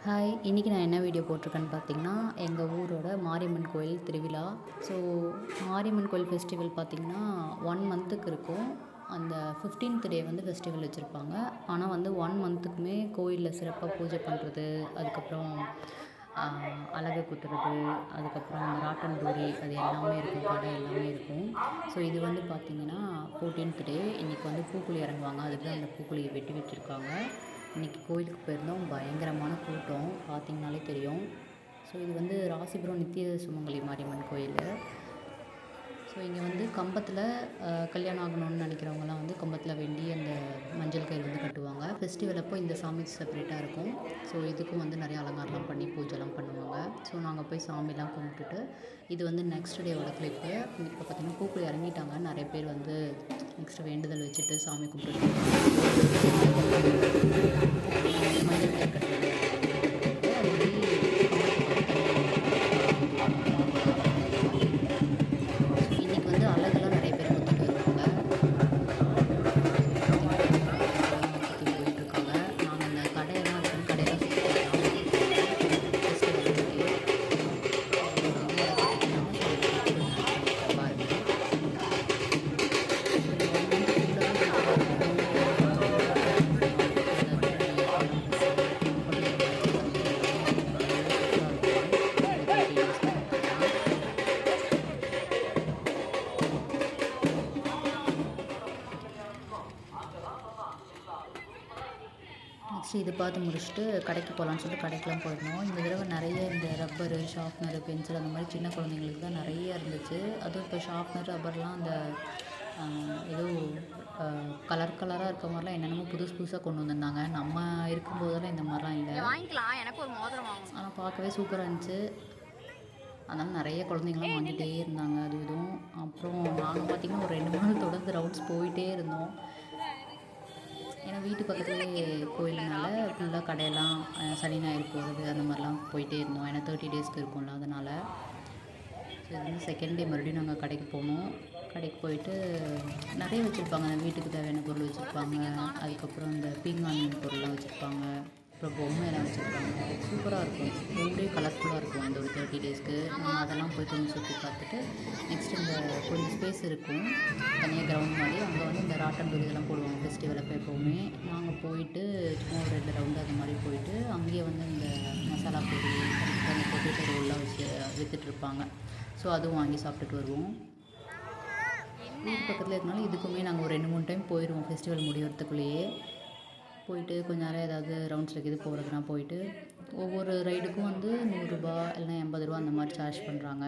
Hi! இன்றைக்கி நான் என்ன வீடியோ போட்டிருக்கேன்னு பார்த்தீங்கன்னா, எங்கள் ஊரோட மாரியம்மன் கோயில் திருவிழா. ஸோ மாரியம்மன் கோயில் ஃபெஸ்டிவல் பார்த்திங்கன்னா 1 மந்த்துக்கு இருக்கும். அந்த 15th டே வந்து ஃபெஸ்டிவல் வச்சுருப்பாங்க. ஆனால் வந்து 1 மந்த்துக்குமே கோயிலில் சிறப்பாக பூஜை பண்ணுறது, அதுக்கப்புறம் அலகு குத்துறது, அதுக்கப்புறம் அந்த ராட்டன் தூரி அது எல்லாமே இருக்கும். கடை எல்லாமே இருக்கும். ஸோ இது வந்து பார்த்திங்கன்னா 14th டே இன்றைக்கி வந்து பூக்குழி இறங்குவாங்க. அதுக்கு தான் அந்த பூக்குழியை வெட்டி வச்சுருக்காங்க. இன்றைக்கி கோயிலுக்கு போயிருந்தோம். பயங்கரமான கூட்டம் பார்த்திங்கனாலே தெரியும். ஸோ இது வந்து ராசிபுரம் நித்திய சுமங்கலி மாரியம்மன் கோயில். ஸோ இங்கே வந்து கம்பத்தில் கல்யாணம் ஆகணும்னு நினைக்கிறவங்கலாம் வந்து கம்பத்தில் வேண்டி அந்த மஞ்சள் கயிறு வந்து கட்டுவாங்க. ஃபெஸ்டிவல் அப்போ இந்த சாமி செப்பரேட்டாக இருக்கும். ஸோ இதுக்கும் வந்து நிறைய அலங்காரம்லாம் பண்ணி பூஜைலாம் பண்ணுவாங்க. ஸோ நாங்கள் போய் சாமிலாம் கும்பிட்டுட்டு இது வந்து நெக்ஸ்ட் டேவோட கிளிப்பு. இப்போ பார்த்திங்கன்னா பூக்குழி இறங்கிட்டாங்க. நிறைய பேர் வந்து நெக்ஸ்ட்டு வேண்டுதல் வச்சுட்டு சாமி கும்பிட்டுட்டு மஞ்சள் கயிறு கட்டுறது. இன்னைக்கு வந்து அலகுலாம் நிறைய பேர் குத்திட்டு வருவாங்க. குத்தி போயிட்டுருக்காங்க. நாங்கள் அந்த கடையெல்லாம் இருக்குன்னு கடையெல்லாம் நெக்ஸ்ட் இது பார்த்து முடிச்சுட்டு கடைக்கு போகலான்னு சொல்லிட்டு கடைக்கெலாம் போயிருந்தோம். இந்த தடவை நிறைய இந்த ரப்பரு, ஷார்ப்னரு, பென்சில் அந்த மாதிரி சின்ன குழந்தைங்களுக்கு தான் நிறைய இருந்துச்சு. அதுவும் இப்போ ஷார்ப்னர், ரப்பர்லாம் அந்த ஏதோ கலர் கலராக இருக்க மாதிரிலாம் என்னென்னமோ புதுசு புதுசாக கொண்டு வந்திருந்தாங்க. நம்ம இருக்கும்போதெல்லாம் இந்த மாதிரிலாம் இல்லை. வாங்கிக்கலாம், எனக்கு ஒரு மோதிரம் வாங்கணும். ஆனால் பார்க்கவே சூப்பராக இருந்துச்சு. அதனால் நிறைய குழந்தைங்களாம் வாங்கிட்டே இருந்தாங்க அது இதுவும். அப்புறம் நாங்கள் பார்த்திங்கன்னா ஒரு 2 நாள் தொடர்ந்து ரவுண்ட்ஸ் போயிட்டே இருந்தோம். ஏன்னா வீட்டு பக்கத்துலேயே கோயில்னால ஃபுல்லாக கடையெல்லாம் சனி ஞாயிறு போகிறது அந்த மாதிரிலாம் போயிட்டே இருந்தோம். ஏன்னா 30 டேஸ்க்கு இருக்கும்ல அதனால். ஸோ இது வந்து செகண்ட் டே மறுபடியும் நாங்கள் கடைக்கு போனோம். கடைக்கு போயிட்டு நிறைய வச்சுருப்பாங்க. வீட்டுக்கு தேவையான பொருள் வச்சுருப்பாங்க. அதுக்கப்புறம் இந்த பீங்கான் பொருள்லாம் வச்சுருப்பாங்க. அப்புறம் பொம்மையெல்லாம் வச்சுருப்பாங்க. சூப்பராக இருக்கும். ரொம்பவே கலர்ஃபுல்லாக இருக்கும் அந்த ஒரு 30 டேஸ்க்கு. நம்ம அதெல்லாம் போய் கொஞ்சம் சுற்றி பார்த்துட்டு நெக்ஸ்ட் இந்த கொஞ்சம் ஸ்பேஸ் இருக்கும் தனியாக கிரவுண்ட் மாதிரி. அங்கே வந்து இந்த ராட்டன் தூரி இதெல்லாம் போடுவாங்க ஃபெஸ்டிவல் அப்போ எப்போவுமே. நாங்கள் போயிட்டு சும்மா ஒரு 2 ரவுண்டு அது மாதிரி போயிட்டு அங்கேயே வந்து இந்த மசாலா பொரி, அந்த பொட்டேட்டோ ரோல்லாம் வச்சு விற்றுட்ருப்பாங்க. ஸோ அதுவும் வாங்கி சாப்பிட்டுட்டு வருவோம். வீட்டு பக்கத்தில் இருக்கனால இதுக்குமே நாங்கள் ஒரு 2-3 டைம் போயிடுவோம் ஃபெஸ்டிவல் முடியறதுக்குள்ளேயே. போயிட்டு கொஞ்ச நேரம் ஏதாவது ரவுண்ட்ஸில் இருக்குது போகிறதுனா போயிட்டு ஒவ்வொரு ரைடுக்கும் வந்து ரூ. 100 இல்லைனா ரூ. 80 அந்த மாதிரி சார்ஜ் பண்ணுறாங்க.